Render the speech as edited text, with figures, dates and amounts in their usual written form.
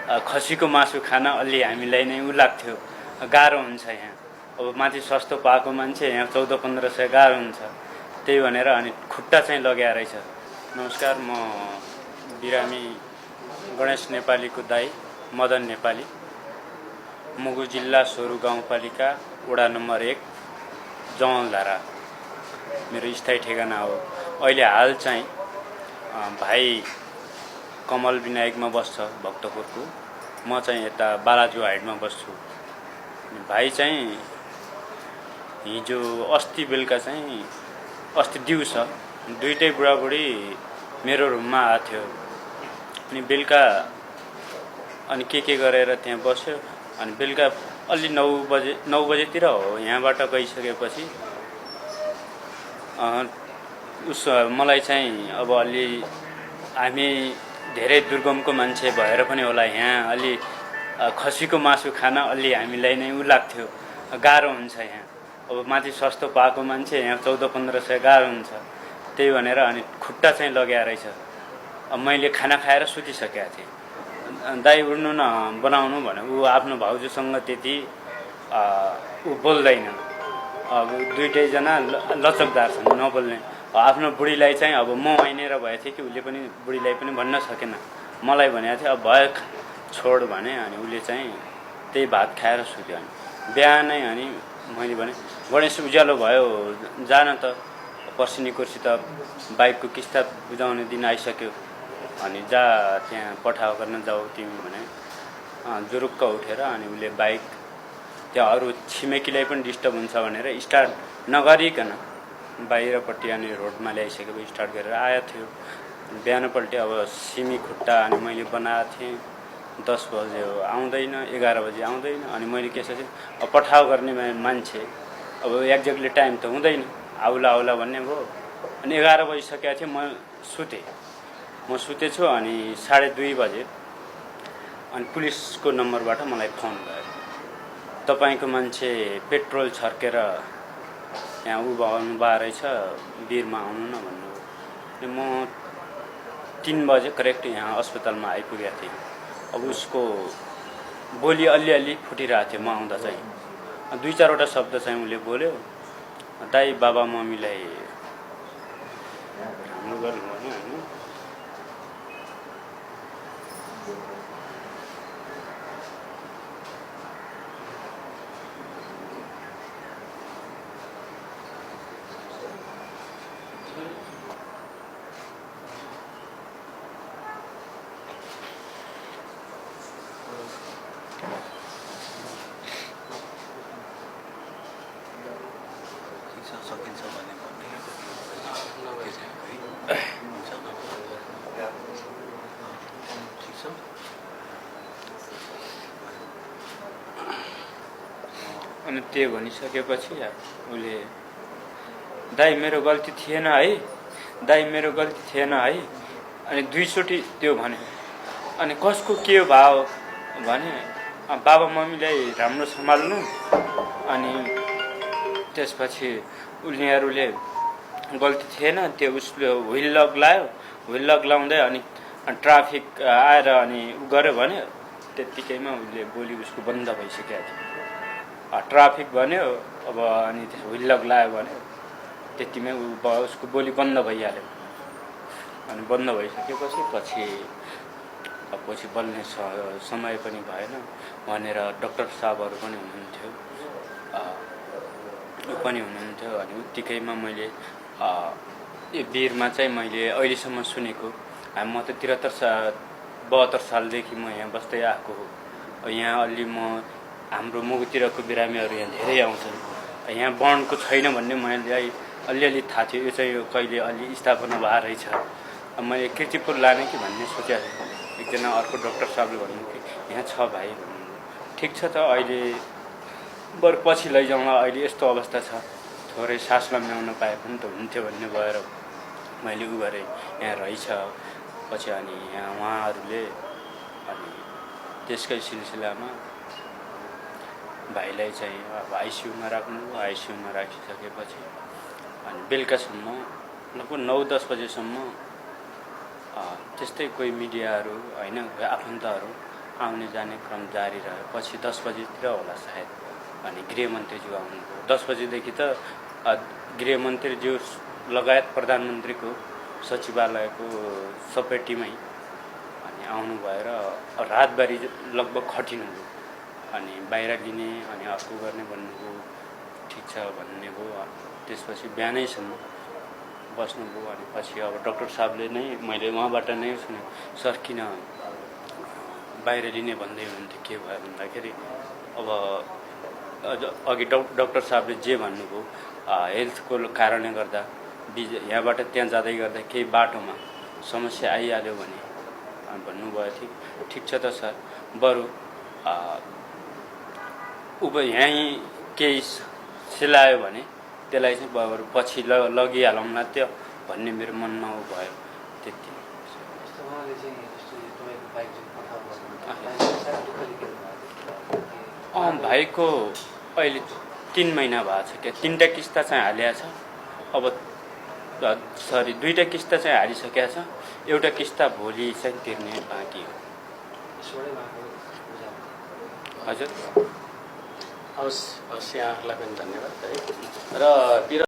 खसीको मासु खान अलि हामीलाई नै उ लाग्थ्यो, गाह्रो हुन्छ यहाँ। अब माथि सस्तो पाएको मान्छे यहाँ 1400-1500 गाह्रो हुन्छ। त्यही भनेर अनि खुट्टा चाहिँ लग्या रहेछ। नमस्कार, म बिरामी गणेश नेपालीको दाइ मदन नेपाली, मुगु जिल्ला सोरु गाउँपालिका वडा नम्बर 1 जमलधारा मेरो स्थायी ठेगाना हो। अहिले हाल चाहिँ भाइ कमल विनायकमा बस्छ भक्तपुरको, म चाहिँ यता बालाजु हाइटमा बस्छु। भाइ चाहिँ हिजो अस्ति बेलुका चाहिँ अस्ति दिउँसो दुईटै बुढाबुढी मेरो रुममा आएको थियो। अनि बेलुका अनि के गरेर त्यहाँ बस्यो। अनि बेलुका अलि 9 बजेतिर हो यहाँबाट गइसकेपछि मलाई चाहिँ अब अलि हामी धेरै दुर्गमको मान्छे भएर पनि होला यहाँ अलि खसीको मासु खान अलि हामीलाई नै उ लाग्थ्यो, गाह्रो हुन्छ यहाँ। अब माथि सस्तो पाएको मान्छे यहाँ 1400-1500 गाह्रो हुन्छ। त्यही भनेर अनि खुट्टा चाहिँ लग्या रहेछ। अब मैले खाना खाएर सुतिसकेको थिएँ। दाइ उड्नु न बनाउनु भने ऊ आफ्नो भाउजूसँग त्यति ऊ बोल्दैन। अब दुईटैजना लचकदार छन्, नबोल्ने। आफ्नो बुढीलाई चाहिँ अब म ऐनेर भए थिएँ कि उसले पनि बुढीलाई पनि भन्न सकेन। मलाई भनेको थियो अब भयो छोड भने। अनि उसले चाहिँ त्यही भात खाएर सुत्यो। अनि बिहानै अनि मैले भने गणेश उज्यालो भयो जान त, पर्सिनी कुर्सी त बाइकको किस्ता बुझाउने दिन आइसक्यो। अनि जा त्यहाँ पठाउ गर्न जाऊ तिमी भने जुरुक्क उठेर अनि उसले बाइक त्यहाँ अरू छिमेकीलाई पनि डिस्टर्ब हुन्छ भनेर स्टार्ट नगरिकन बाहिरपट्टि अनि रोडमा ल्याइसकेपछि स्टार्ट गरेर आएको थियो। बिहानपल्टि अब सिमी खुट्टा अनि मैले बनाएको थिएँ। 10 बजे हो आउँदैन, 11 बजे आउँदैन। अनि मैले के सोचेँ अब पठाउ गर्ने मान्छे अब एक्ज्याक्टली टाइम त हुँदैन, आउला भन्ने भयो। अनि 11 बजिसकेको थियो, म सुतेछु। अनि 2:30 बजे अनि पुलिसको नम्बरबाट मलाई फोन भयो, तपाईँको मान्छे पेट्रोल छर्केर यहाँ आउनु भए रहेछ, वीरमा आउनु न भन्नु। अनि म 3 बजे करेक्ट यहाँ अस्पतालमा आइपुगेको थिएँ। अब उसको बोली अलि फुटिरहेको थियो। म आउँदा चाहिँ 2-4वटा शब्द चाहिँ उसले बोल्यो, दाइ बाबा मम्मीलाई राम्रो गर्नु भने होइन। अनि त्यो भनिसकेपछि उसले दाइ मेरो गल्ती थिएन है, अनि 2 चोटि त्यो भन्यो। अनि कसको के भाव भने बाबा मम्मीलाई राम्रो सम्हाल्नु। अनि त्यसपछि उनीहरूले गल्ती थिएन, त्यो उसले व्हिल लक लाउँदै अनि ट्राफिक आएर अनि उ गर्यो भने त्यतिकैमा उसले बोली उसको बन्द भइसकेको थियो। ट्राफिक भन्यो अब अनि त्यो व्हिल लक लायो भने त्यतिमै उसको बोली बन्द भइहाल्यो। अनि बन्द भइसकेपछि पछि बोल्ने समय पनि भएन भनेर डाक्टर साहबहरू पनि हुनुहुन्थ्यो, अनि उत्तिकैमा मैले यो वीरमा चाहिँ मैले अहिलेसम्म सुनेको, म त 72 सालदेखि म यहाँ बस्दै आएको हो। यहाँ अलि हाम्रो मुगुतिरको बिरामीहरू यहाँ धेरै आउँछन्। यहाँ बन्डको छैन भन्ने मैले अलि थाहा थियो। यो चाहिँ कहिले अलि स्थापना भए रहेछ। मैले किर्तिपुर लाने कि भन्ने सोचेको थिएँ। एकजना अर्को डाक्टर साहबले भन्नु कि यहाँ छ भाइ भन्नु। ठिक छ त, अहिले बरु पछि लैजाउँला, अहिले यस्तो अवस्था छ, थोरै सास लम्ब्याउन पाए पनि त हुन्थ्यो भन्ने भएर मैले उ गरेँ यहाँ रहेछ। पछि अनि यहाँ उहाँहरूले अनि त्यसकै सिलसिलामा भाइलाई चाहिँ अब आइसियुमा राख्नु। आइसियुमा राखिसकेपछि अनि बेलुकासम्म लगभग 9-10 बजेसम्म त्यस्तै कोही मिडियाहरू होइन आफन्तहरू आउने जाने क्रम जारी रह्यो। पछि 10 बजीतिर होला सायद, अनि गृहमन्त्रीज्यू आउनुभयो। 10 बजीदेखि त गृहमन्त्रीज्यू लगायत प्रधानमन्त्रीको सचिवालयको सबै टिमै अनि आउनुभयो र रातभरि लगभग खटिनुभयो। अनि बाहिर लिने अनि अर्को गर्ने भन्नुभयो, ठिक छ भन्ने भयो। त्यसपछि बिहानैसम्म बस्नुभयो। अनि पछि अब डाक्टर साहबले नै, मैले उहाँबाट नै सुने, सर किन बाहिर लिने भन्दै हुनुहुन्थ्यो, के भयो भन्दाखेरि अब अघि डाक्टर साहबले जे भन्नुभयो, हेल्थको कारणले गर्दा यहाँबाट त्यहाँ जाँदै गर्दा केही बाटोमा समस्या आइहाल्यो भने भन्नुभयो थियो। ठिक छ त सर, बरु यहीँ केही सिलायो भने त्यसलाई चाहिँ बरु पछि लगिहालौँला त्यो भन्ने मेरो मनमा भयो। त्यति भाइको अहिले 3 महिना भएको छ क्या। 3टा किस्ता चाहिँ हालिएको छ। अब 2टा किस्ता चाहिँ हालिसकेको छ। एउटा किस्ता भोलि चाहिँ तिर्ने बाँकी हो। हजुर, हवस्, यहाँहरूलाई पनि धन्यवाद है। र